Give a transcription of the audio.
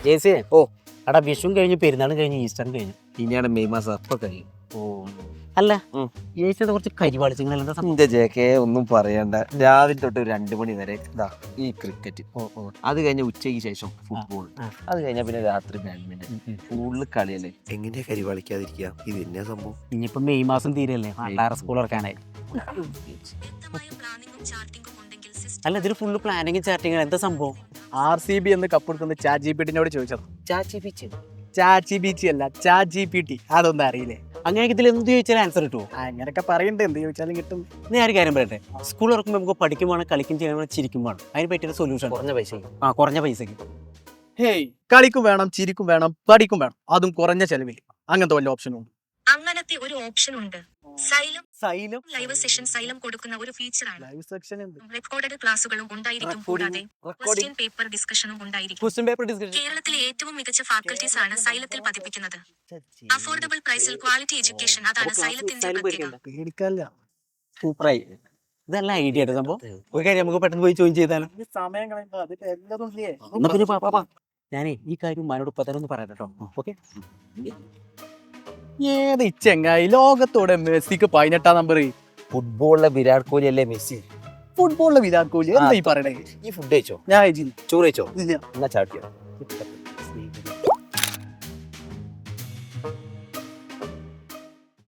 ജേസി ഓ എടാ വിഷുവും കഴിഞ്ഞു പെരുന്നാളും കഴിഞ്ഞു ഈസ്റ്ററും കഴിഞ്ഞു. ഇനിയാണ് മെയ് മാസം അപ്പൊ കഴിയും. ഓ അല്ല ജേസിയുടെ കുറച്ച് കരിവാളിച്ചങ്ങൾ എന്താ സംഭവം? എന്റെ ജെകെ ഒന്നും പറയണ്ട. രാവിലെ തൊട്ട് ഒരു 2 മണി വരെ ഇതാ ഈ ക്രിക്കറ്റ്. അത് കഴിഞ്ഞ ഉച്ചയ്ക്ക് ശേഷം ഫുട്ബോൾ. അത് കഴിഞ്ഞാൽ പിന്നെ രാത്രി ബാഡ്മിന്റൺ. ഫുള്ള് കളിയല്ലേ. എങ്ങനെയാ കരിവാളിക്കാതിരിക്കുക? ഇത് എന്നാ സംഭവം? ഇനിയിപ്പോ മെയ് മാസം തീരല്ലേ, പിള്ളേരെ സ്കൂൾ ഇറക്കാനായി. അല്ല ഇതിൽ ഫുള്ള് പ്ലാനിങ് ചാറ്റിങ് എന്താ സംഭവം? RCB എന്ന് കപ്പെടുക്കുന്ന ചാറ്റ് GPT-നോട് ചോദിച്ചത്. ചാച്ചിപ്പിച്ച് ചാറ്റ് GPT അല്ല, ചാറ്റ് GPT. അതൊന്നും അറിയില്ലേ? അങ്ങനെ ഇതിൽ എന്ത് ചോദിച്ചാലും ആൻസർ കിട്ടുമോ? അങ്ങനെയൊക്കെ പറയണ്ടേ, എന്ത് ചോദിച്ചാലും കിട്ടും. ഞാൻ ഒരു കാര്യം പറയട്ടെ, സ്കൂൾ ഇറക്കുമ്പോൾ നമുക്ക് പഠിക്കുമ്പോൾ കളിക്കും ചെയ്യണം, ചിരിക്കുമ്പോൾ അതിന് പറ്റിയ സൊല്യൂഷൻ കുറഞ്ഞ പൈസ. കുറഞ്ഞ പൈസക്ക്. ഹേയ്, കളിക്കും വേണം, ചിരിക്കും വേണം, പഠിക്കും വേണം, അതും കുറഞ്ഞ ചെലവിൽ. അങ്ങനത്തെ വല്ല ഓപ്ഷനും ഉണ്ട്? അങ്ങനത്തെ ഒരു ഓപ്ഷൻ ഉണ്ട്. Xylem xylem live session xylem കൊടുക്കുന്ന ഒരു ഫീച്ചറാണ്. ലൈവ് സെക്ഷൻ ഉണ്ട്. റെക്കോർഡഡ് ക്ലാസുകളും ഉണ്ടായിരിക്കും, കൂടാതെ ക്വസ്റ്റ്യൻ പേപ്പർ ഡിസ്കഷനും ഉണ്ടായിരിക്കും. Question paper discussion. കേരളത്തിലെ ഏറ്റവും മികച്ച ഫാക്കൽറ്റീസ് ആണ് സൈലത്തിൽ പതിപ്പിക്കുന്നത്. അഫോർഡബിൾ പ്രൈസിൽ ക്വാളിറ്റി എഡ്യൂക്കേഷൻ, അതാണ് സൈലത്തിന്റെ പ്രത്യേകത. പേടിക്കാല്ല. സൂപ്പറായി. ഇതല്ല ഐഡിയ ആയിട്ട് സംഭവം. ഒരു കാര്യം നമുക്ക് പെട്ടെന്ന് പോയി ജോയിൻ ചെയ്താലോ? സമയം കളയുമ്പോ അതിൽ എല്ലാതും ഇല്ലേ? എന്നാ പിന്നെ പാപ്പാ ഞാനേ ഈ കാര്യം ഉമ്മാനോട് ഇപ്പൊ തന്നെ ഒന്ന് പറയാം കേട്ടോ. ഓക്കെ. ഏത് ഇച്ചെങ്ങായി ലോകത്തോടെ മെസ്സിക്ക് 18 നമ്പർ? ഫുട്ബോളിലെ വിരാട് കോഹ്ലി അല്ലേ മെസ്സി? ഫുട്ബോളിലെ വിരാട് കോഹ്ലി എന്താ ഈ പറയണേ? ഈ ഫുഡ് കഴിച്ചോ? ഞാൻ കഴിച്ചില്ല. ചോറ് കഴിച്ചോ? ഇല്ല. എന്നാ ചാടിയോ?